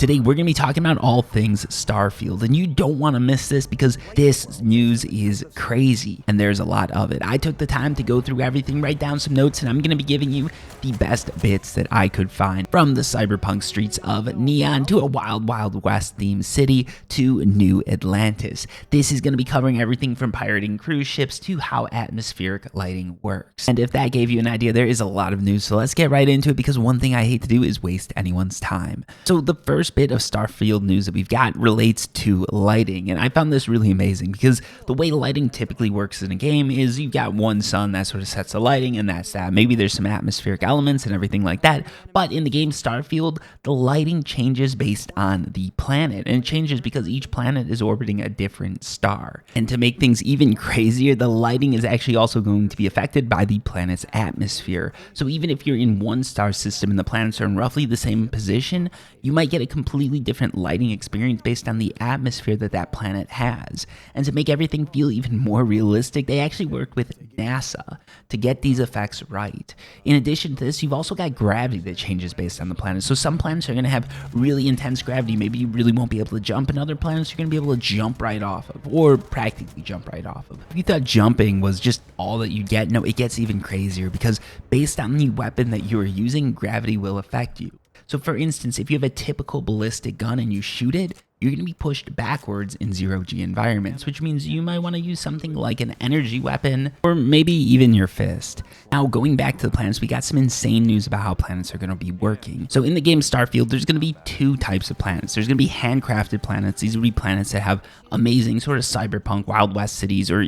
Today, we're going to be talking about all things Starfield, and you don't want to miss this because this news is crazy, and there's a lot of it. I took the time to go through everything, write down some notes, and I'm going to be giving you the best bits that I could find from the cyberpunk streets of Neon to a Wild Wild West themed city to New Atlantis. This is going to be covering everything from pirating cruise ships to how atmospheric lighting works. And if that gave you an idea, there is a lot of news, so let's get right into it because one thing I hate to do is waste anyone's time. So the first bit of Starfield news that we've got relates to lighting, and I found this really amazing because the way lighting typically works in a game is you've got one sun that sort of sets the lighting, and that's that. Maybe there's some atmospheric elements and everything like that, but in the game Starfield, the lighting changes based on the planet, and it changes because each planet is orbiting a different star. And to make things even crazier, the lighting is actually also going to be affected by the planet's atmosphere. So even if you're in one star system and the planets are in roughly the same position, you might get a completely different lighting experience based on the atmosphere that that planet has. And to make everything feel even more realistic, they actually worked with NASA to get these effects right. In addition to this, you've also got gravity that changes based on the planet. So some planets are going to have really intense gravity. Maybe you really won't be able to jump, and other planets you're going to be able to jump right off of, or practically jump right off of. If you thought jumping was just all that you get, no, it gets even crazier because based on the weapon that you're using, gravity will affect you. So for instance, if you have a typical ballistic gun and you shoot it, you're going to be pushed backwards in zero-G environments, which means you might want to use something like an energy weapon or maybe even your fist. Now, going back to the planets, we got some insane news about how planets are going to be working. So in the game Starfield, there's going to be two types of planets. There's going to be handcrafted planets. These would be planets that have amazing sort of cyberpunk Wild West cities or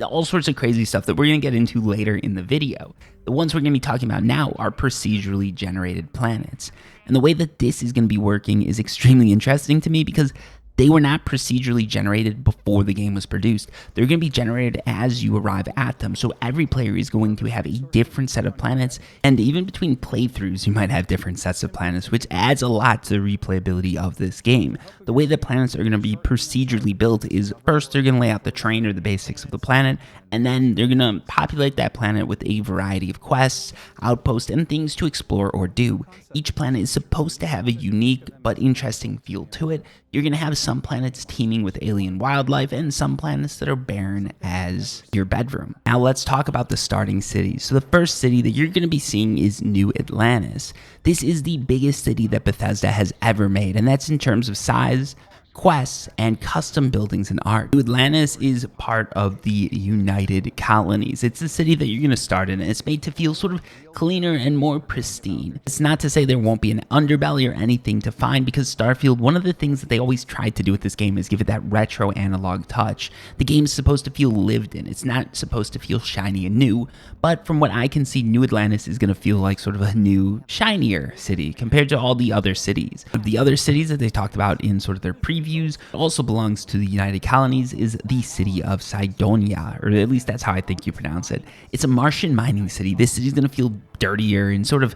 all sorts of crazy stuff that we're going to get into later in the video. The ones we're going to be talking about now are procedurally generated planets. And the way that this is going to be working is extremely interesting to me because they were not procedurally generated before the game was produced. They're going to be generated as you arrive at them. So every player is going to have a different set of planets, and even between playthroughs, you might have different sets of planets, which adds a lot to the replayability of this game. The way that planets are going to be procedurally built is first they're going to lay out the terrain or the basics of the planet, and then they're going to populate that planet with a variety of quests, outposts, and things to explore or do. Each planet is supposed to have a unique but interesting feel to it. You're going to have some planets teeming with alien wildlife and some planets that are barren as your bedroom. Now let's talk about the starting cities. So the first city that you're going to be seeing is New Atlantis. This is the biggest city that Bethesda has ever made, and that's in terms of size, quests, and custom buildings and art. New Atlantis is part of the United Colonies. It's the city that you're going to start in, and it's made to feel sort of cleaner and more pristine. It's not to say there won't be an underbelly or anything to find, because Starfield, one of the things that they always tried to do with this game is give it that retro analog touch. The game is supposed to feel lived in. It's not supposed to feel shiny and new, but from what I can see, New Atlantis is going to feel like sort of a new, shinier city compared to all the other cities. The other cities that they talked about in sort of their previews also belongs to the United Colonies is the city of Cydonia, or at least that's how I think you pronounce it. It's a Martian mining city. This city is going to feel dirtier and sort of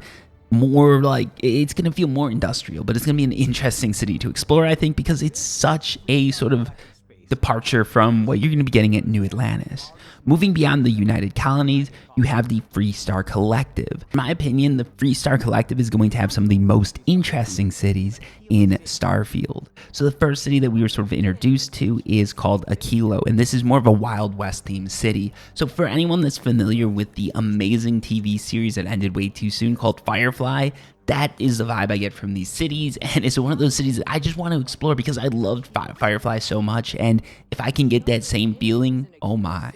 more like, it's going to feel more industrial, but it's going to be an interesting city to explore, I think, because it's such a sort of departure from what you're going to be getting at New Atlantis. Moving beyond the United Colonies, you have the Freestar Collective. In my opinion, the Freestar Collective is going to have some of the most interesting cities in Starfield. So the first city that we were sort of introduced to is called Aquilo, and this is more of a Wild West themed city. So for anyone that's familiar with the amazing TV series that ended way too soon called Firefly, that is the vibe I get from these cities, and it's one of those cities that I just want to explore because I loved Firefly so much, and if I can get that same feeling, oh my.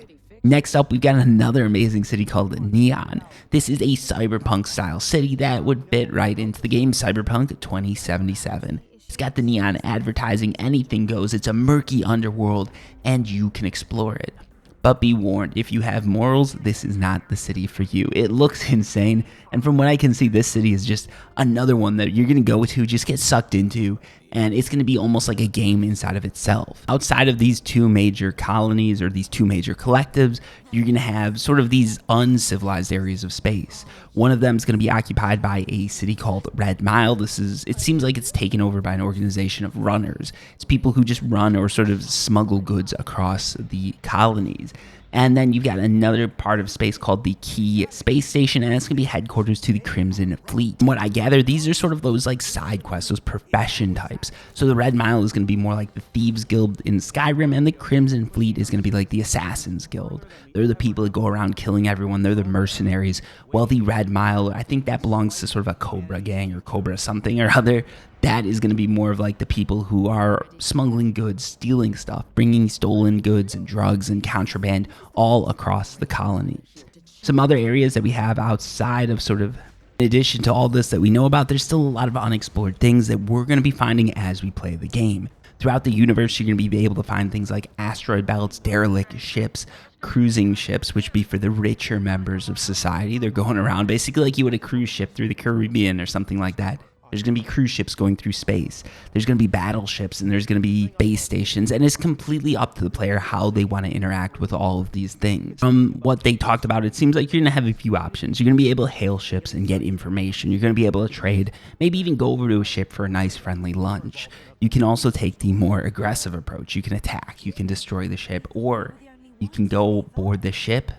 Next up, we've got another amazing city called Neon. This is a cyberpunk style city that would fit right into the game Cyberpunk 2077. It's got the neon advertising, anything goes, it's a murky underworld, and you can explore it. But be warned, if you have morals, this is not the city for you. It looks insane, and from what I can see, this city is just another one that you're going to go to, just get sucked into, and it's going to be almost like a game inside of itself. Outside of these two major colonies or these two major collectives, you're going to have sort of these uncivilized areas of space. One of them is going to be occupied by a city called Red Mile. It seems like it's taken over by an organization of runners. It's people who just run or sort of smuggle goods across the colonies. And then you've got another part of space called the Key Space Station, and it's going to be headquarters to the Crimson Fleet. From what I gather, these are sort of those like side quests, those profession types. So the Red Mile is going to be more like the Thieves Guild in Skyrim, and the Crimson Fleet is going to be like the Assassins Guild. They're the people that go around killing everyone. They're the mercenaries. Well, the Red Mile, I think that belongs to sort of a Cobra gang or Cobra something or other. That is going to be more of like the people who are smuggling goods, stealing stuff, bringing stolen goods and drugs and contraband all across the colonies. Some other areas that we have outside of sort of, in addition to all this that we know about, there's still a lot of unexplored things that we're going to be finding as we play the game. Throughout the universe, you're going to be able to find things like asteroid belts, derelict ships, cruising ships, which be for the richer members of society. They're going around basically like you would a cruise ship through the Caribbean or something like that. There's going to be cruise ships going through space. There's going to be battleships, and there's going to be base stations, and it's completely up to the player how they want to interact with all of these things. From what they talked about, it seems like you're going to have a few options. You're going to be able to hail ships and get information. You're going to be able to trade, maybe even go over to a ship for a nice friendly lunch. You can also take the more aggressive approach. You can attack, you can destroy the ship, or you can go board the ship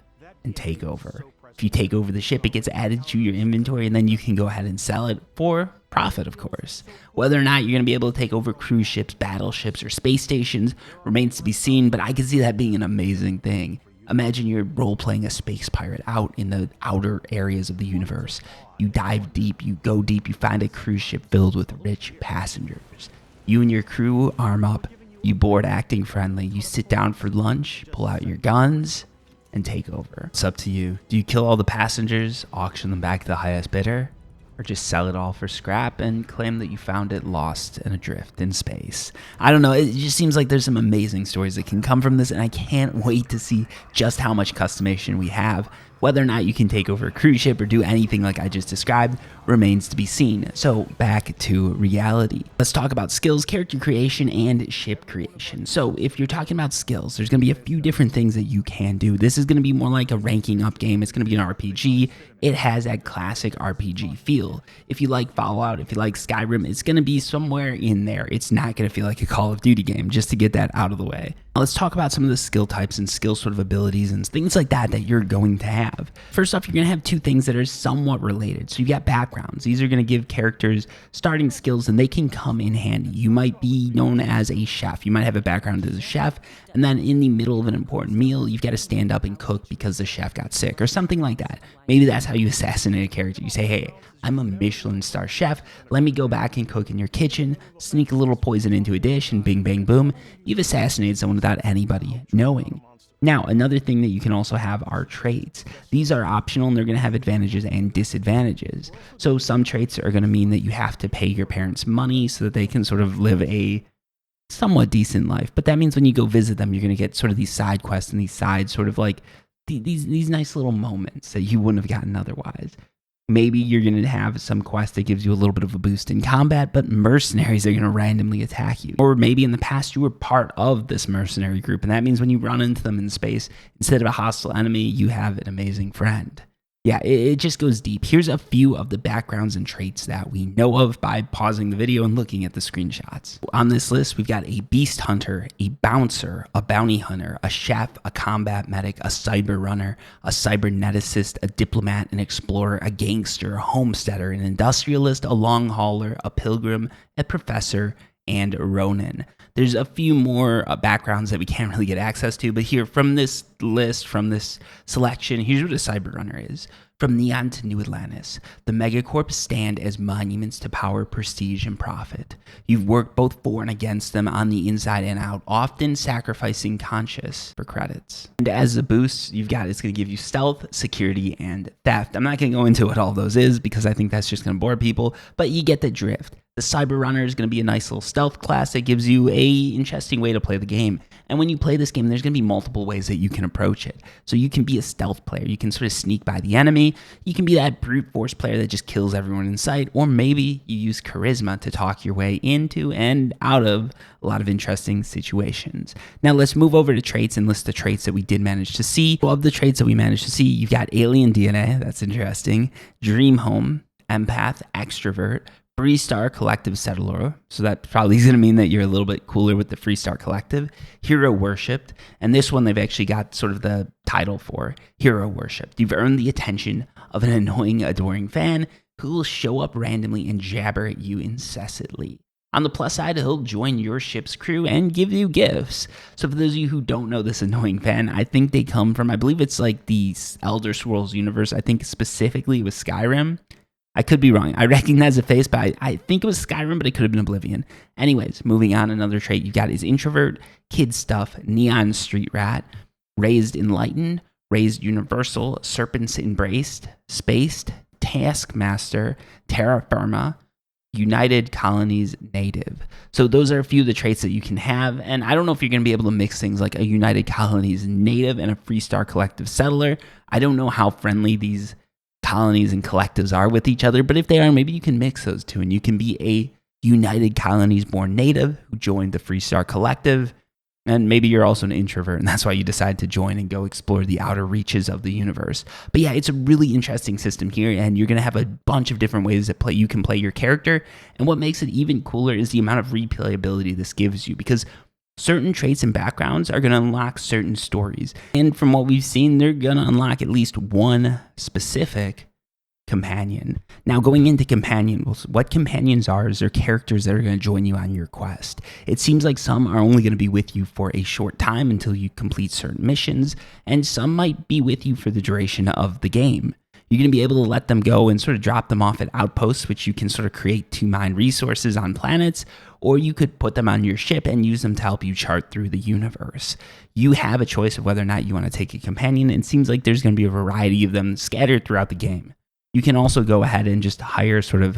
and take over. If you take over the ship, it gets added to your inventory, and then you can go ahead and sell it for profit, of course. Whether or not you're going to be able to take over cruise ships, battleships, or space stations remains to be seen, but I can see that being an amazing thing. Imagine you're role-playing a space pirate out in the outer areas of the universe. You dive deep, you go deep, you find a cruise ship filled with rich passengers. You and your crew arm up, you board acting friendly, you sit down for lunch, pull out your guns, and take over. It's up to you. Do you kill all the passengers, auction them back to the highest bidder, or just sell it all for scrap and claim that you found it lost and adrift in space? I don't know. It just seems like there's some amazing stories that can come from this, and I can't wait to see just how much customization we have. Whether or not you can take over a cruise ship or do anything like I just described remains to be seen. So back to reality. Let's talk about skills, character creation, and ship creation. So if you're talking about skills, there's going to be a few different things that you can do. This is going to be more like a ranking up game. It's going to be an RPG. It has that classic RPG feel. If you like Fallout, if you like Skyrim, it's going to be somewhere in there. It's not going to feel like a Call of Duty game, just to get that out of the way. Now, let's talk about some of the skill types and skill sort of abilities and things like that you're going to have. First off, you're going to have two things that are somewhat related. So you've got backgrounds. These are going to give characters starting skills, and they can come in handy. You might be known as a chef. You might have a background as a chef, and then in the middle of an important meal, you've got to stand up and cook because the chef got sick or something like that. Maybe that's how you assassinate a character. You say, hey, I'm a Michelin star chef. Let me go back and cook in your kitchen, sneak a little poison into a dish, and bing, bang, boom. You've assassinated someone without anybody knowing. Now, another thing that you can also have are traits. These are optional, and they're going to have advantages and disadvantages. So some traits are going to mean that you have to pay your parents money so that they can sort of live a somewhat decent life. But that means when you go visit them, you're going to get sort of these side quests and these side sort of like these nice little moments that you wouldn't have gotten otherwise. Maybe you're going to have some quest that gives you a little bit of a boost in combat, but mercenaries are going to randomly attack you. Or maybe in the past you were part of this mercenary group, and that means when you run into them in space, instead of a hostile enemy, you have an amazing friend. Yeah, it just goes deep. Here's a few of the backgrounds and traits that we know of by pausing the video and looking at the screenshots. On this list, we've got a beast hunter, a bouncer, a bounty hunter, a chef, a combat medic, a cyber runner, a cyberneticist, a diplomat, an explorer, a gangster, a homesteader, an industrialist, a long hauler, a pilgrim, a professor, and a ronin. There's a few more backgrounds that we can't really get access to, but here from this list, from this selection, here's what a cyber runner is. From Neon to New Atlantis, the megacorps stand as monuments to power, prestige, and profit. You've worked both for and against them on the inside and out, often sacrificing conscience for credits. And as a boost, you've got, it's going to give you stealth, security, and theft. I'm not going to go into what all those is because I think that's just going to bore people, but you get the drift. The Cyber Runner is going to be a nice little stealth class that gives you a interesting way to play the game. And when you play this game, there's going to be multiple ways that you can approach it. So you can be a stealth player. You can sort of sneak by the enemy. You can be that brute force player that just kills everyone in sight. Or maybe you use charisma to talk your way into and out of a lot of interesting situations. Now let's move over to traits and list the traits that we did manage to see. Well, of the traits that we managed to see, you've got alien DNA. That's interesting. Dream home, empath, extrovert, Freestar Collective Settler, so that probably is going to mean that you're a little bit cooler with the Freestar Collective. Hero Worshipped, and this one they've actually got sort of the title for, Hero Worshipped. You've earned the attention of an annoying, adoring fan who will show up randomly and jabber at you incessantly. On the plus side, he'll join your ship's crew and give you gifts. So for those of you who don't know this annoying fan, I think they come from, I believe it's like the Elder Scrolls universe. I think specifically with Skyrim. I could be wrong. I recognize the face, but I think it was Skyrim, but it could have been Oblivion. Anyways, moving on, another trait you got is Introvert, Kid Stuff, Neon Street Rat, Raised Enlightened, Raised Universal, Serpents Embraced, Spaced, Taskmaster, Terra Firma, United Colonies Native. So those are a few of the traits that you can have, and I don't know if you're going to be able to mix things like a United Colonies Native and a Freestar Collective Settler. I don't know how friendly these colonies and collectives are with each other, but if they are, maybe you can mix those two and you can be a United Colonies born native who joined the Freestar Collective, and maybe you're also an introvert and that's why you decide to join and go explore the outer reaches of the universe. But yeah, it's a really interesting system here, and you're going to have a bunch of different ways that you can play your character, and what makes it even cooler is the amount of replayability this gives you, because certain traits and backgrounds are going to unlock certain stories. And from what we've seen, they're going to unlock at least one specific companion. Now, going into companions, what companions are is they're characters that are going to join you on your quest. It seems like some are only going to be with you for a short time until you complete certain missions, and some might be with you for the duration of the game. You're going to be able to let them go and sort of drop them off at outposts, which you can sort of create to mine resources on planets, or you could put them on your ship and use them to help you chart through the universe. You have a choice of whether or not you want to take a companion, and it seems like there's going to be a variety of them scattered throughout the game. You can also go ahead and just hire sort of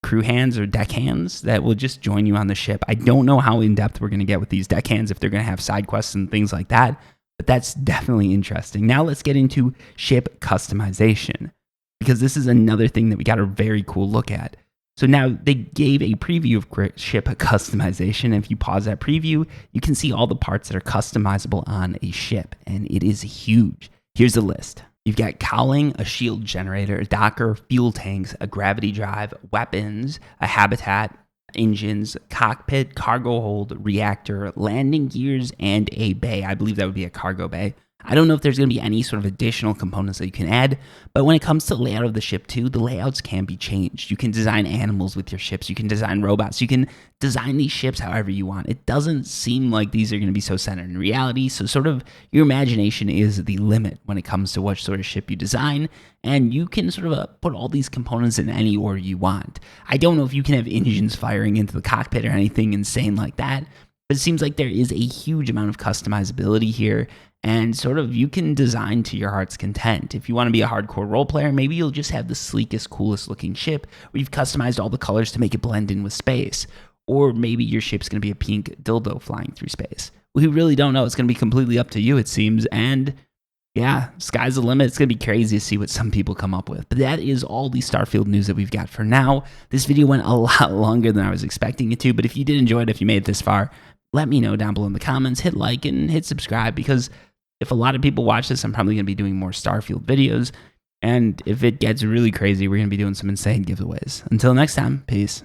crew hands or deck hands that will just join you on the ship. I don't know how in-depth we're going to get with these deck hands, if they're going to have side quests and things like that, but that's definitely interesting. Now let's get into ship customization, because this is another thing that we got a very cool look at. So now they gave a preview of ship customization. If you pause that preview, you can see all the parts that are customizable on a ship, and it is huge. Here's the list. You've got cowling, a shield generator, a docker, fuel tanks, a gravity drive, weapons, a habitat, engines, cockpit, cargo hold, reactor, landing gears, and a bay. I believe that would be a cargo bay. I don't know if there's going to be any sort of additional components that you can add, but when it comes to layout of the ship too, the layouts can be changed. You can design animals with your ships. You can design robots. You can design these ships however you want. It doesn't seem like these are going to be so centered in reality, so sort of your imagination is the limit when it comes to what sort of ship you design, and you can sort of put all these components in any order you want. I don't know if you can have engines firing into the cockpit or anything insane like that, but it seems like there is a huge amount of customizability here, and sort of you can design to your heart's content. If you want to be a hardcore role player, maybe you'll just have the sleekest, coolest looking ship where you've customized all the colors to make it blend in with space. Or maybe your ship's going to be a pink dildo flying through space. We really don't know. It's going to be completely up to you, it seems. And yeah, sky's the limit. It's going to be crazy to see what some people come up with. But that is all the Starfield news that we've got for now. This video went a lot longer than I was expecting it to, but if you did enjoy it, if you made it this far, let me know down below in the comments. Hit like and hit subscribe, because if a lot of people watch this, I'm probably going to be doing more Starfield videos. And if it gets really crazy, we're going to be doing some insane giveaways. Until next time, peace.